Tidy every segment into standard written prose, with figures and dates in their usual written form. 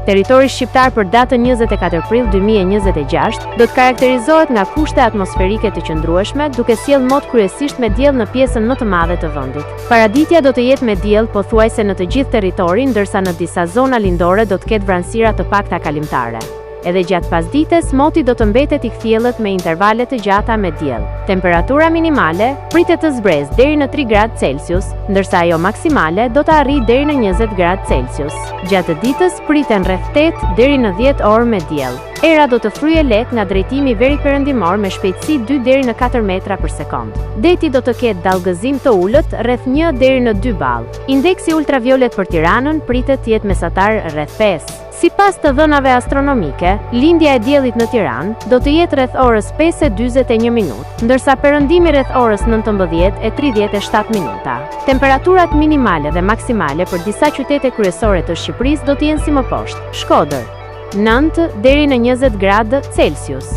Territori shqiptar për datën 24 prill 2026 do të karakterizohet nga kushte atmosferike të qëndrueshme, duke sjellë mot kryesisht me diell në pjesën më të madhe të vendit. Paraditja do të jetë me diell pothuajse në të gjithë territorin, ndërsa në disa zona lindore do të ketë vranësira të pakta kalimtare. Edhe gjatë pasdites, moti do të mbetet i kthjellët me intervale të gjata me diell. Temperatura minimale pritet të zbresë deri në 3 gradë Celsius, ndërsa ajo maksimale do të arrijë deri në 20 gradë Celsius. Gjatë ditës priten rreth 8 deri në 10 orë me diell. Era do të fryejë lehtë nga drejtimi veriperëndimor me shpejtësi 2 deri në 4 metra për sekond. Deti do të ketë dallgëzim të ulët rreth 1 deri në 2 ball. Indeksi ultraviolet për Tiranën pritet të jetë mesatar rreth 5. Sipas të dhënave astronomike, lindja e diellit në Tiranë do të jetë rreth orës 5:41 minutë, ndërsa perëndimi rreth orës 19:37 minuta. Temperaturat minimale dhe maksimale për disa qytete kryesore të Shqipërisë do të jenë si më poshtë: Shkodër 9 deri në 20 gradë Celsius,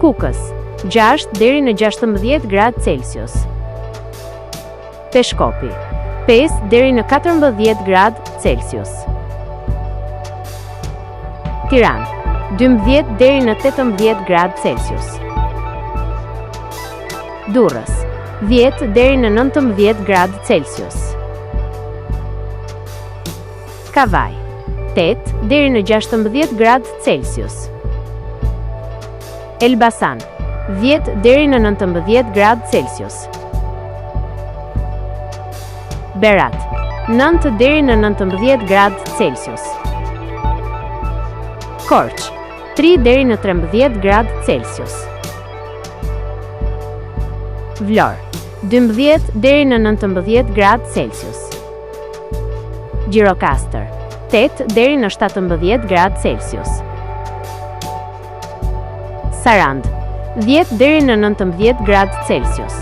Kukës 6 deri në 16 gradë Celsius, Peshkopi 5 deri në 14 gradë Celsius, Tiranë 12 deri në 18 gradë Celsius, Durrës 10 deri në 19 gradë Celsius, Kavaj 8 deri në 16 gradë Celsius, Elbasan 10 deri në 19 gradë Celsius, Berat 9 deri në 19 gradë Celsius, Korç 3 deri në 13 gradë Celsius, Vlorë 12 deri në 19 gradë Celsius, Gjirokastër 8 deri në 17 gradë Celsius, Sarandë 10 deri në 19 gradë Celsius.